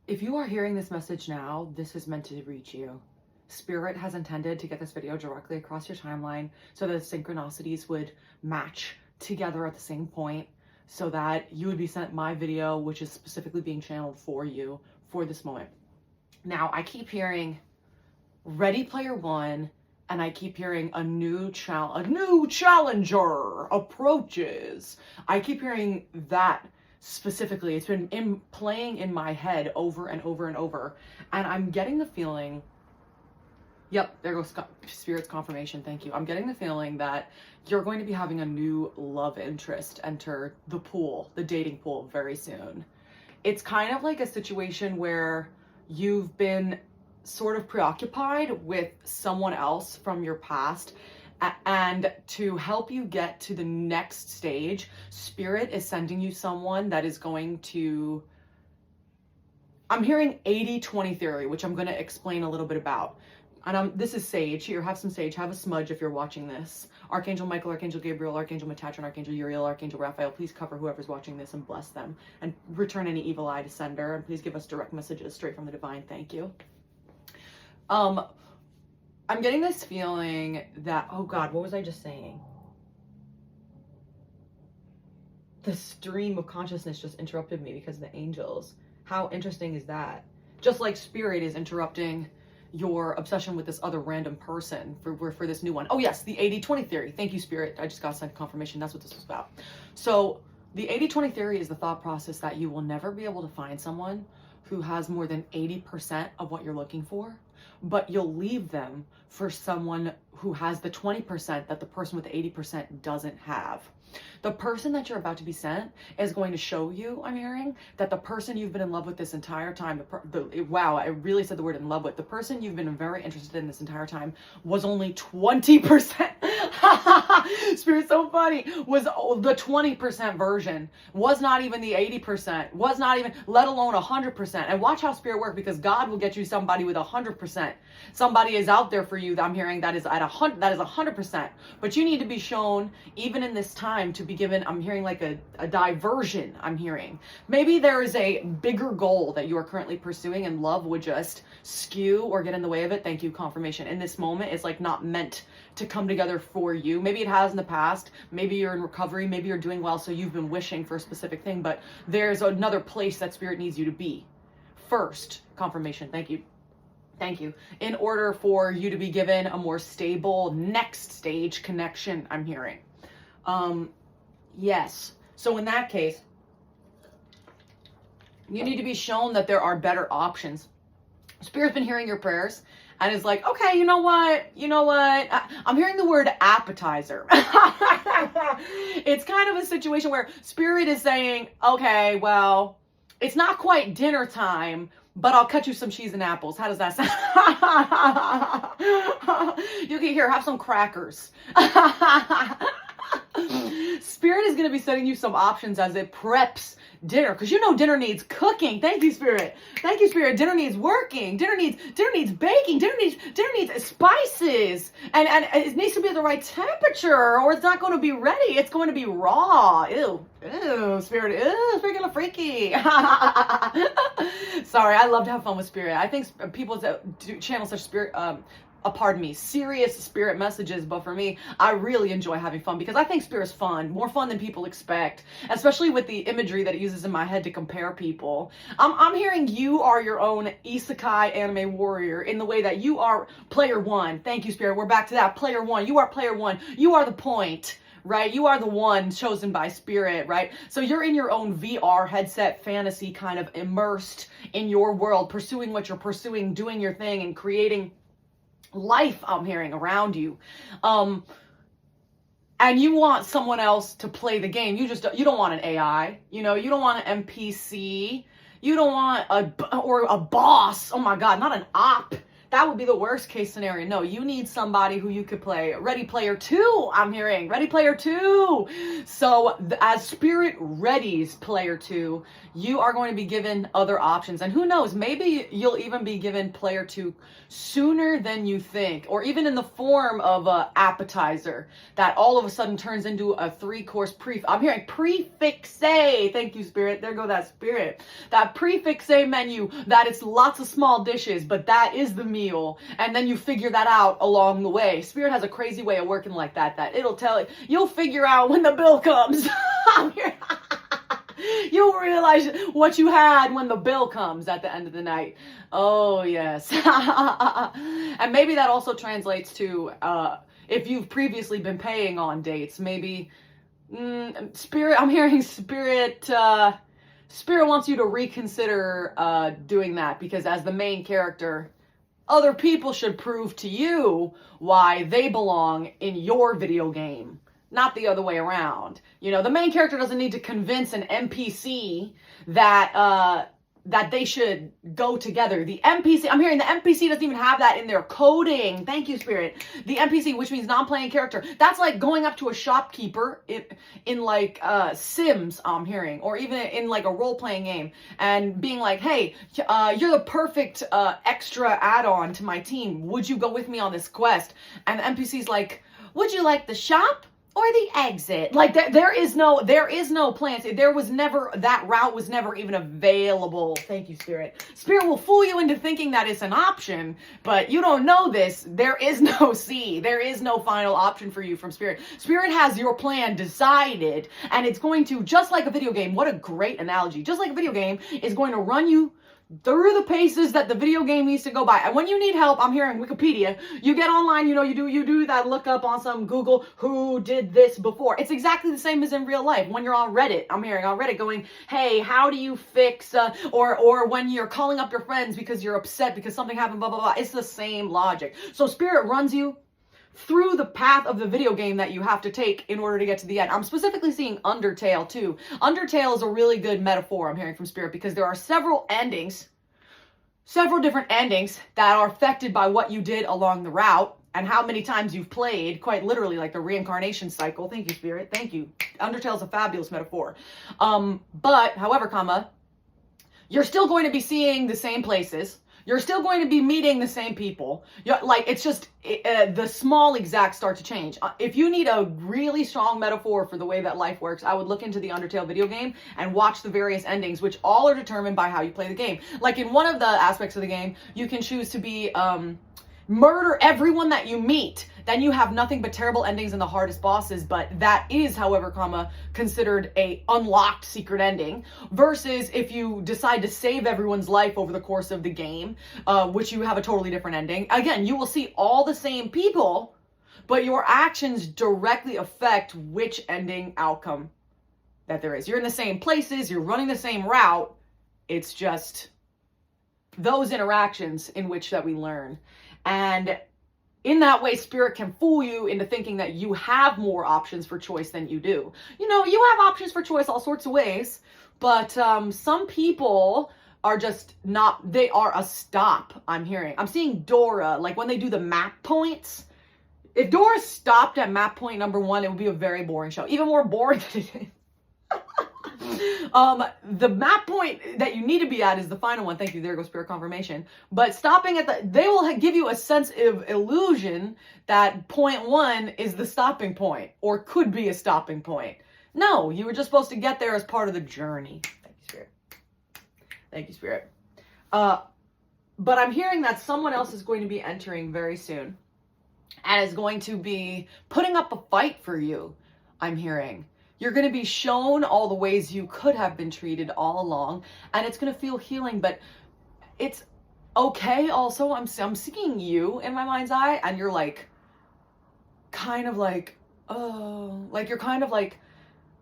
If you are hearing this message now, this is meant to reach you. Spirit has intended to get this video directly across your timeline so that synchronicities would match together at the same point so that you would be sent my video, which is specifically being channeled for you for this moment. Now, I keep hearing Ready Player One, and I keep hearing a new challenger approaches. I keep hearing that specifically. It's been playing in my head over and over and over. And I'm getting the feeling, yep, there goes Spirit's confirmation, thank you. I'm getting the feeling that you're going to be having a new love interest enter the pool, the dating pool, very soon. It's kind of like a situation where you've been sort of preoccupied with someone else from your past, and to help you get to the next stage, Spirit is sending you someone that is going to, I'm hearing 80-20 theory, which I'm going to explain a little bit about. And this is sage. Here, have some sage, have a smudge if you're watching this. Archangel Michael, Archangel Gabriel, Archangel Metatron, Archangel Uriel, Archangel Raphael, please cover whoever's watching this and bless them and return any evil eye to sender, and please give us direct messages straight from the divine. Thank you. I'm getting this feeling that, oh God, what was I just saying? The stream of consciousness just interrupted me because of the angels. How interesting is that? Just like Spirit is interrupting your obsession with this other random person for this new one. Oh yes, the 80-20 theory. Thank you, Spirit. I just got sent confirmation. That's what this was about. So the 80-20 theory is the thought process that you will never be able to find someone who has more than 80% of what you're looking for, but you'll leave them for someone who has the 20% that the person with the 80% doesn't have. The person that you're about to be sent is going to show you, I'm hearing, that the person you've been in love with this entire time, wow, I really said the word in love with, the person you've been very interested in this entire time was only 20%. Spirit's so funny. Was the 20% version, was not even the 80%, was not even, let alone 100%. And watch how Spirit works, because God will get you somebody with 100%. Somebody is out there for you that I'm hearing that is at 100%. But you need to be shown, even in this time, to be given, I'm hearing like a diversion, I'm hearing. Maybe there is a bigger goal that you are currently pursuing and love would just skew or get in the way of it. Thank you, confirmation. In this moment, it's like not meant to come together for you. Maybe it has in the past. Maybe you're in recovery. Maybe you're doing well, so you've been wishing for a specific thing, but there's another place that Spirit needs you to be first. Confirmation. Thank you. Thank you. In order for you to be given a more stable next stage connection, I'm hearing. Yes. So in that case, you need to be shown that there are better options. Spirit's been hearing your prayers and is like, okay, you know what? I'm hearing the word appetizer. It's kind of a situation where Spirit is saying, okay, well, it's not quite dinner time, but I'll cut you some cheese and apples. How does that sound? You can here, have some crackers. Spirit is going to be setting you some options as it preps dinner, because you know dinner needs cooking. Thank you, Spirit. Thank you, Spirit. Dinner needs working. Dinner needs baking. Dinner needs spices, and it needs to be at the right temperature, or it's not going to be ready. It's going to be raw. Ew, Spirit. Ew, freaking freaky. Sorry, I love to have fun with Spirit. I think people that do channel such Spirit, pardon me, serious Spirit messages, but for me, I really enjoy having fun because I think Spirit's fun, more fun than people expect, especially with the imagery that it uses in my head to compare people. I'm hearing you are your own isekai anime warrior in the way that you are player one. Thank you, Spirit. We're back to that. Player one. You are player one. You are the point, right? You are the one chosen by Spirit, right? So you're in your own VR headset fantasy, kind of immersed in your world, pursuing what you're pursuing, doing your thing, and creating life, I'm hearing, around you. And you want someone else to play the game. You don't want an AI, you don't want an NPC. You don't want a boss. Oh my God, not an op That would be the worst case scenario. No, you need somebody who you could play Ready Player 2, I'm hearing. Ready Player 2. So as Spirit readies Player 2, you are going to be given other options. And who knows, maybe you'll even be given Player 2 sooner than you think, or even in the form of an appetizer that all of a sudden turns into a 3-course I'm hearing prefix A. Thank you, Spirit. There go that Spirit. That prefix A menu, that it's lots of small dishes, but that is the meal. And then you figure that out along the way. Spirit has a crazy way of working like that it'll tell you, you'll figure out when the bill comes. You'll realize what you had when the bill comes at the end of the night. Oh, yes. And maybe that also translates to if you've previously been paying on dates, maybe Spirit, I'm hearing Spirit wants you to reconsider doing that, because as the main character, other people should prove to you why they belong in your video game, not the other way around. You know, the main character doesn't need to convince an NPC that they should go together. The NPC, I'm hearing the NPC doesn't even have that in their coding. Thank you, Spirit. The NPC, which means non-playing character. That's like going up to a shopkeeper in like Sims, I'm hearing, or even in like a role-playing game, and being like, hey, you're the perfect extra add-on to my team. Would you go with me on this quest? And the NPC's like, would you like the shop or the exit? Like there is no plan. That route was never even available. Thank you, Spirit. Spirit will fool you into thinking that it's an option, but you don't know this. There is no C. There is no final option for you from Spirit. Spirit has your plan decided, and it's going to, just like a video game, what a great analogy, just like a video game is going to run you through the paces that the video game needs to go by. And when you need help, I'm hearing Wikipedia, you get online, you know, you do that lookup on some Google, who did this before. It's exactly the same as in real life. When you're on Reddit, I'm hearing on Reddit going, hey, how do you fix, or when you're calling up your friends because you're upset because something happened, blah, blah, blah. It's the same logic. So Spirit runs you through the path of the video game that you have to take in order to get to the end. I'm specifically seeing Undertale too. Undertale is a really good metaphor, I'm hearing from Spirit, because there are several different endings that are affected by what you did along the route and how many times you've played, quite literally, like the reincarnation cycle. Thank you, Spirit. Thank you. Undertale is a fabulous metaphor. But, however, you're still going to be seeing the same places. You're still going to be meeting the same people. It's just the small exacts start to change. If you need a really strong metaphor for the way that life works, I would look into the Undertale video game and watch the various endings, which all are determined by how you play the game. Like in one of the aspects of the game, you can choose to be murder everyone that you meet. Then you have nothing but terrible endings and the hardest bosses, but that is, however, considered a unlocked secret ending, versus if you decide to save everyone's life over the course of the game, which you have a totally different ending. Again, you will see all the same people, but your actions directly affect which ending outcome that there is. You're in the same places, you're running the same route, it's just those interactions in which that we learn. And in that way, Spirit can fool you into thinking that you have more options for choice than you do. You know, you have options for choice all sorts of ways, but some people are just not, they are a stop, I'm hearing. I'm seeing Dora, like when they do the map points. If Dora stopped at map point number 1, it would be a very boring show. Even more boring than it is. The map point that you need to be at is the final one. Thank you. There goes Spirit confirmation. But stopping at they will give you a sense of illusion that point 1 is the stopping point, or could be a stopping point. No, you were just supposed to get there as part of the journey. Thank you, Spirit. Thank you, Spirit. But I'm hearing that someone else is going to be entering very soon and is going to be putting up a fight for you, I'm hearing. You're going to be shown all the ways you could have been treated all along, and it's going to feel healing, but it's okay. Also, I'm seeing you in my mind's eye, and you're like, kind of like, oh, like you're kind of like,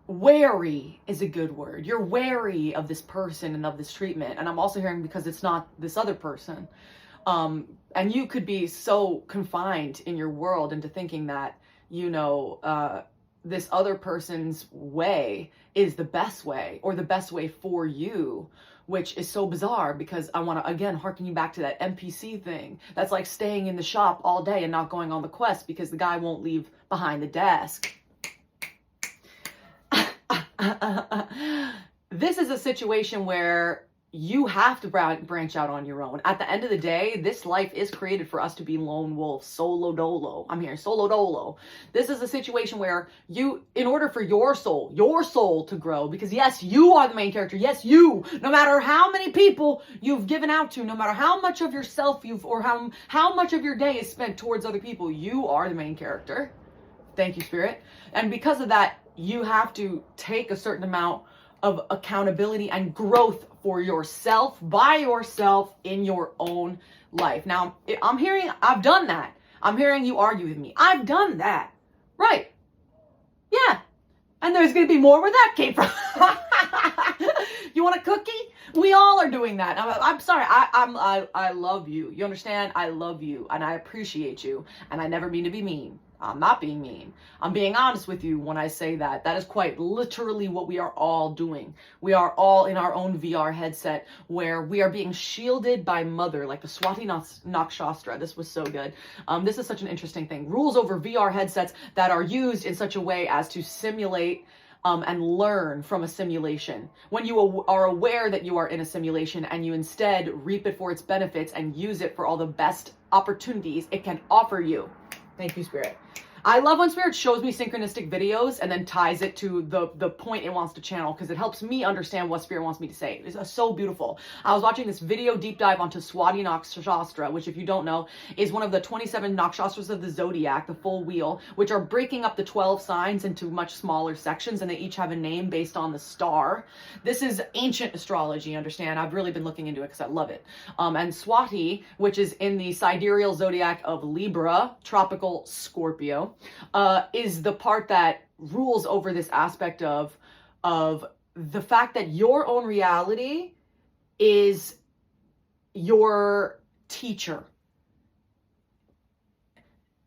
wary is a good word. You're wary of this person and of this treatment. And I'm also hearing because it's not this other person. And you could be so confined in your world into thinking that, you know, this other person's way is the best way, or the best way for you, which is so bizarre, because I want to, again, harken you back to that NPC thing. That's like staying in the shop all day and not going on the quest because the guy won't leave behind the desk. This is a situation where you have to branch out on your own. At the end of the day, this life is created for us to be lone wolves, solo dolo. I'm here, solo dolo. This is a situation where you, in order for your soul to grow, because yes, you are the main character. Yes, you, no matter how many people you've given out to, no matter how much of yourself or how much of your day is spent towards other people, you are the main character. Thank you, Spirit. And because of that, you have to take a certain amount of accountability and growth for yourself, by yourself, in your own life. Now, I'm hearing, I've done that. I'm hearing you argue with me. I've done that. Right. Yeah. And there's going to be more where that came from. You want a cookie? We all are doing that. I'm sorry. I love you. You understand? I love you and I appreciate you. And I never mean to be mean. I'm not being mean. I'm being honest with you when I say that. That is quite literally what we are all doing. We are all in our own VR headset where we are being shielded by Mother, like the Swati nakshatra. This was so good. This is such an interesting thing. Rules over VR headsets that are used in such a way as to simulate and learn from a simulation. When you are aware that you are in a simulation and you instead reap it for its benefits and use it for all the best opportunities it can offer you. Thank you, Spirit. I love when Spirit shows me synchronistic videos and then ties it to the point it wants to channel, because it helps me understand what Spirit wants me to say. It's so beautiful. I was watching this video deep dive onto Swati nakshatra, which, if you don't know, is one of the 27 nakshatras of the zodiac, the full wheel, which are breaking up the 12 signs into much smaller sections, and they each have a name based on the star. This is ancient astrology, understand? I've really been looking into it because I love it. And Swati, which is in the sidereal zodiac of Libra, tropical Scorpio, is the part that rules over this aspect of the fact that your own reality is your teacher.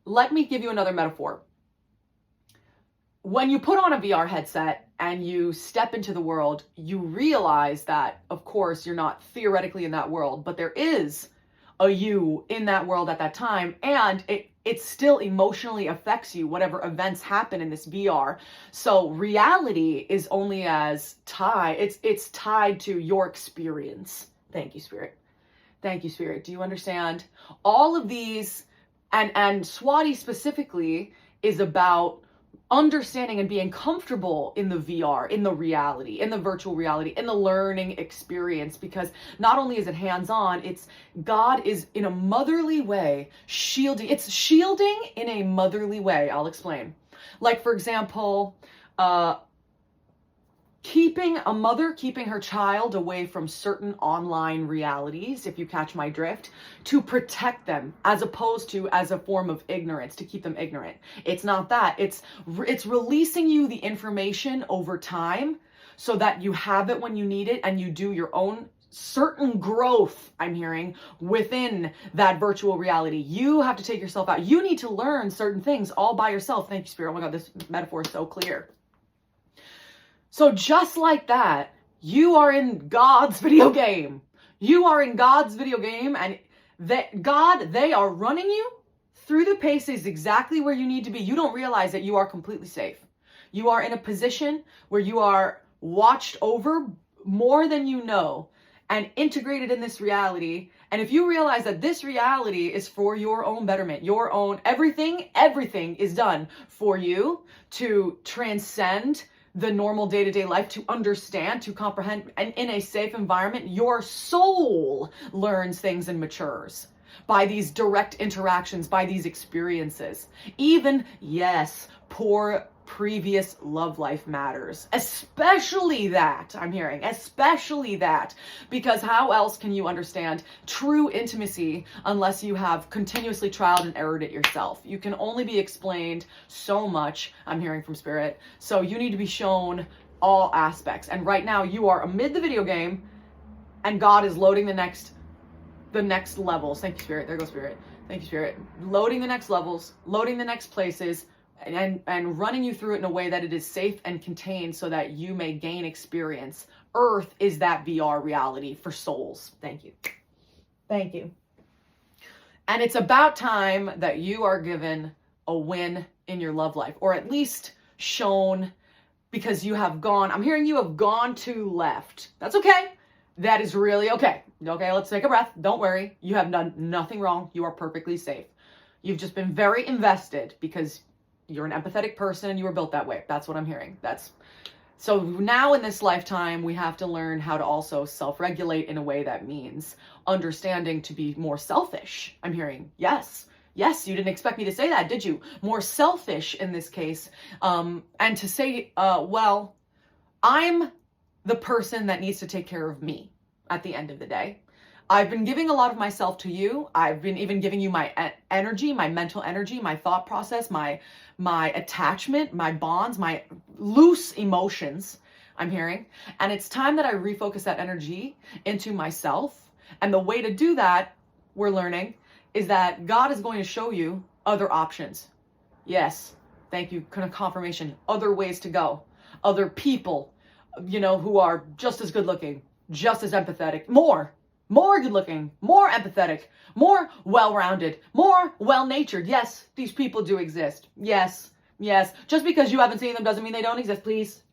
Let me give you another metaphor. When you put on a VR headset and you step into the world, you realize that, of course, you're not theoretically in that world, but there is a you in that world at that time, and it still emotionally affects you, whatever events happen in this VR. So reality is only as it's tied to your experience. Thank you, Spirit. Thank you, Spirit. Do you understand? All of these, and Swati specifically is about understanding and being comfortable in the VR, in the reality, in the virtual reality, in the learning experience, because not only is it hands-on, it's God is in a motherly way shielding. It's shielding in a motherly way. I'll explain. Like, for example, keeping her child away from certain online realities, if you catch my drift, to protect them, as opposed to as a form of ignorance, to keep them ignorant. It's not that. It's releasing you the information over time so that you have it when you need it, and you do your own certain growth, I'm hearing, within that virtual reality. You have to take yourself out. You need to learn certain things all by yourself. Thank you, Spirit. Oh my God, this metaphor is so clear. So just like that, you are in God's video game. You are in God's video game, and they are running you through the paces exactly where you need to be. You don't realize that you are completely safe. You are in a position where you are watched over more than you know, and integrated in this reality. And if you realize that this reality is for your own betterment, your own everything is done for you to transcend the normal day-to-day life, to understand, to comprehend, and in a safe environment, your soul learns things and matures by these direct interactions, by these experiences. Even, yes, poor previous love life matters. Especially that, I'm hearing, especially that, because how else can you understand true intimacy unless you have continuously trialed and errored it yourself? You can only be explained so much, I'm hearing from Spirit. So you need to be shown all aspects. And right now you are amid the video game, and God is loading the next levels. Thank you, Spirit. There goes Spirit. Thank you, Spirit. Loading the next levels, loading the next places, and running you through it in a way that it is safe and contained so that you may gain experience. Earth is that VR reality for souls. Thank you. Thank you. And it's about time that you are given a win in your love life, or at least shown, because you have gone, I'm hearing you have gone to left. That's okay. That is really okay. Okay, let's take a breath. Don't worry. You have done nothing wrong. You are perfectly safe. You've just been very invested because you're an empathetic person and you were built that way. That's what I'm hearing. So now in this lifetime, we have to learn how to also self-regulate in a way that means understanding to be more selfish. I'm hearing, yes, you didn't expect me to say that, did you? More selfish in this case. And to say, well, I'm the person that needs to take care of me at the end of the day. I've been giving a lot of myself to you. I've been even giving you my energy, my mental energy, my thought process, my attachment, my bonds, my loose emotions, I'm hearing. And it's time that I refocus that energy into myself. And the way to do that, we're learning, is that God is going to show you other options. Yes, thank you, confirmation. Other ways to go. Other people, who are just as good looking, just as empathetic, more good looking, more empathetic, more well-rounded, more well-natured. Yes, these people do exist. Yes. Just because you haven't seen them doesn't mean they don't exist. Please.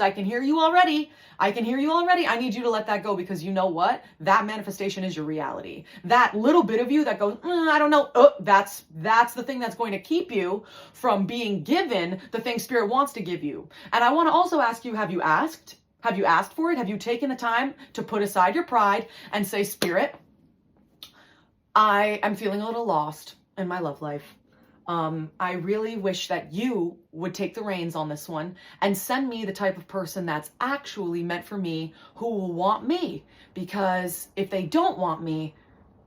I can hear you already. I need you to let that go, because you know what? That manifestation is your reality. That little bit of you that goes, I don't know. That's the thing that's going to keep you from being given the thing Spirit wants to give you. And I want to also ask you, have you asked? Have you asked for it? Have you taken the time to put aside your pride and say, Spirit, I am feeling a little lost in my love life. I really wish that you would take the reins on this one and send me the type of person that's actually meant for me, who will want me. Because if they don't want me,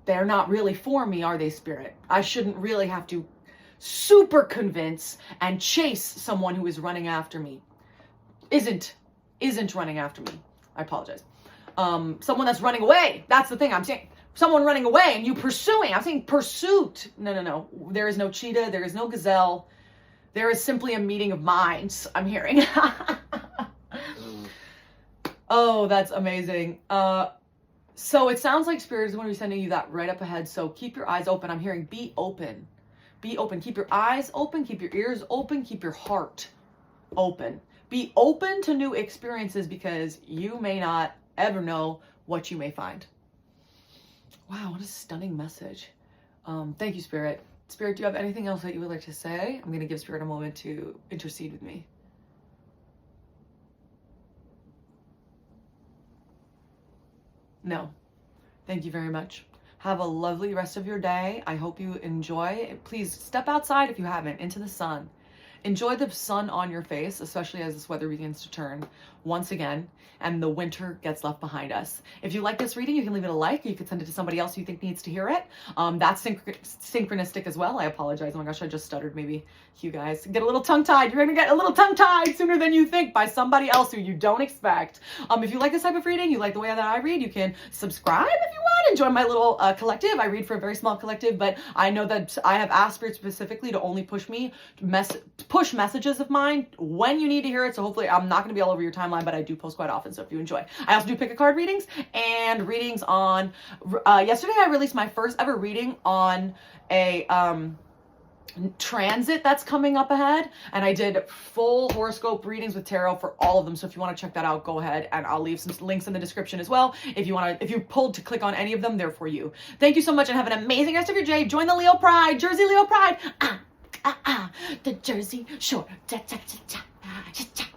they're not really for me, are they, Spirit? I shouldn't really have to super convince and chase someone who is running after me. Isn't running after me. I apologize. Someone that's running away. That's the thing I'm saying. Someone running away and you pursuing. I'm saying pursuit. No. There is no cheetah. There is no gazelle. There is simply a meeting of minds, I'm hearing. Oh, that's amazing. So it sounds like Spirit is going to be sending you that right up ahead. So keep your eyes open. I'm hearing be open. Be open. Keep your eyes open. Keep your ears open. Keep your heart open. Be open to new experiences, because you may not ever know what you may find. Wow, what a stunning message. Thank you, Spirit. Spirit, do you have anything else that you would like to say? I'm going to give Spirit a moment to intercede with me. No. Thank you very much. Have a lovely rest of your day. I hope you enjoy. Please step outside if you haven't, into the sun. Enjoy the sun on your face, especially as this weather begins to turn once again and the winter gets left behind us. If you like this reading, you can leave it a like. You can send it to somebody else you think needs to hear it. That's synchronistic as well. I apologize. Oh my gosh, I just stuttered. Maybe you guys get a little tongue-tied. You're going to get a little tongue-tied sooner than you think by somebody else who you don't expect. If you like this type of reading, you like the way that I read, you can subscribe if you want and join my little collective. I read for a very small collective, but I know that I have asked Spirit specifically to only push messages of mine when you need to hear it. So hopefully I'm not going to be all over your timeline, but I do post quite often. So if you enjoy, I also do pick a card readings and readings on, yesterday I released my first ever reading on a, transit that's coming up ahead, and I did full horoscope readings with tarot for all of them. So if you want to check that out, go ahead, and I'll leave some links in the description as well. If you pulled to click on any of them, they're for you. Thank you so much and have an amazing rest of your day. Join the Leo Pride, Jersey Leo Pride. The Jersey Shore. Cha, cha, cha, cha, cha, cha.